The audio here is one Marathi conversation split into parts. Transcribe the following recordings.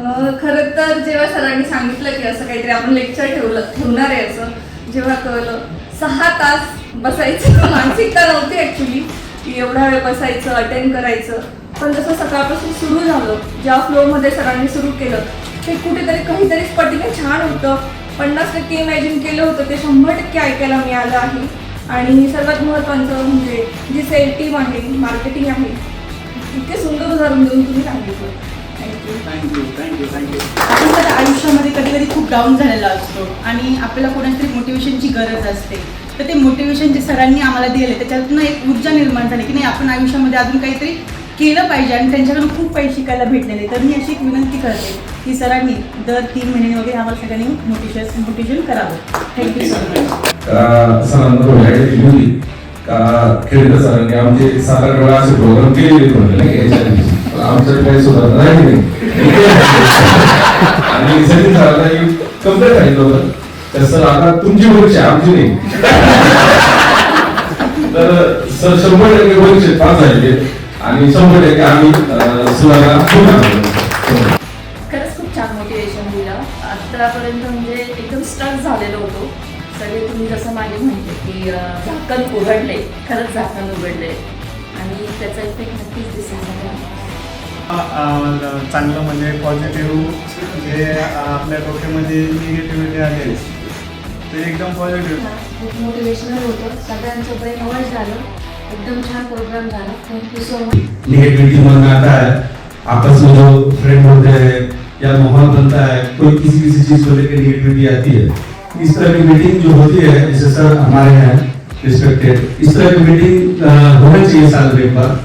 खरं तर जेव्हा सरांनी सांगितलं की असं काहीतरी आपण लेक्चर ठेवणार आहे, असं जेव्हा कळलं 6 तास बसायचं मानसिकता नव्हती ॲक्च्युली की एवढा वेळ बसायचं अटेंड करायचं. पण जसं सकाळपासून सुरू झालं, ज्या फ्लोमध्ये सरांनी सुरू केलं ते कुठेतरी काहीतरी पटीने छान होतं. 50% इमॅजिन केलं होतं ते 100% ऐकायला मिळालं आहे. आणि सर्वात महत्त्वाचं म्हणजे जी सेल टीम आहे, मार्केटिंग आहे, इतके सुंदर उदाहरण देऊन तुम्ही सांगितलं. आपण तर आयुष्यामध्ये कधी कधी खूप डाऊन झालेला असतो आणि आपल्याला कोणातरी मोटिवेशनची गरज असते. तर ते मोटिवेशन जे सरांनी आम्हाला दिले त्याच्यातून एक ऊर्जा निर्माण झाली की नाही, आपण आयुष्यामध्ये अजून काहीतरी केलं पाहिजे आणि त्यांच्याकडून खूप काही शिकायला भेटलेले. तर मी अशी एक विनंती करते की सरांनी दर 3 महिन्यांनी वगैरे आम्हाला सगळ्यांनी मोटिवेशन करावं. Thank you sir much. सरांना का खेळकर सरांनी आमचे 7-8 वेळा असे प्रोग्राम केलेले आमच्या काही सुधारणा नाही आणि सचिन सरांना कम्प्लीट सांगितलं तर सर आता तुमची परीक्षा आमची नाही. तर सर 100% परीक्षेत पास झाले आणि 100% आम्ही सुधारणा पूर्ण केली. खरंच खूप छान मोटिवेशन दिलं. आतापर्यंत म्हणजे एकदम स्ट्रक झालेलो होतो सगळे. तुम्ही जसं मागे म्हणते की झाकण उघडले, खरंच झाकण उघडले आणि त्याचा इफेक्ट नक्कीच दिसेल. चांगलं म्हणजे पॉझिटिव्ह जे आपल्या डोक्यामध्ये निगेटिव्हिटी आली ते एकदम पॉझिटिव्ह. खूप मोटिवेशनल होतं, सगळ्यांचं ब्रेन वॉश झालं, एकदम छान प्रोग्राम झाला. Thank you so much. निगेटिविटी मन में आता है, आपस में जो फ्रेंड होते हैं या माहौल बनता है, कोई किसी चीज को लेकर निगेटिविटी आती है. इस तरह की मीटिंग जो होती है, जैसे सर हमारे हैं रिस्पेक्टेड, इस तरह की मीटिंग होना चाहिए साल में एक बार.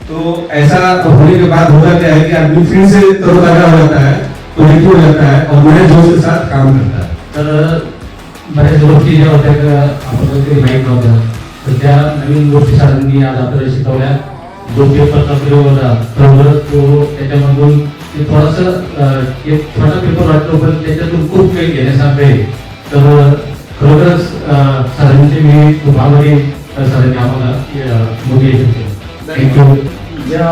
तो ऐसा होने के बाद होता क्या है कि आदमी फिर से तरोताजा हो जाता है, पॉजिटिव हो जाता है और नए जोश के साथ काम करता है. तर बऱ्याच गोष्टी ज्या होत्या आपण कधी माहीत नव्हत्या, तर त्या नवीन गोष्टी सरांनी आज आपल्याला शिकवल्या. जो पेपरचा प्रयोग होता खरोखर तो त्याच्यामधून ते थोडंसं एक छोटा पेपर वाटतो पण त्याच्यातून खूप काही घेण्यासारखं आहे. तर खरोखरच सरांचे मी खूप आभारी. सरांनी आम्हाला मोटिवेशन केलं. थँक्यू. ज्या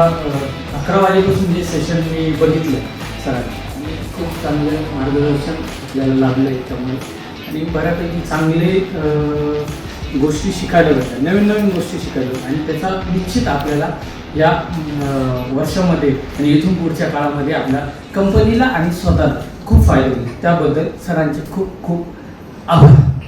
11 वाजेपासून जे सेशन मी बघितलं सरांनी आणि खूप चांगलं मार्गदर्शन आपल्याला लाभलं आहे. त्यामुळे आणि बऱ्यापैकी चांगले गोष्टी शिकायला भेटतात, नवीन नवीन गोष्टी शिकायला, आणि त्याचा निश्चित आपल्याला या वर्षामध्ये आणि इथून पुढच्या काळामध्ये आपल्या कंपनीला आणि स्वतःला खूप फायदा होईल. त्याबद्दल सरांचे खूप खूप आभार.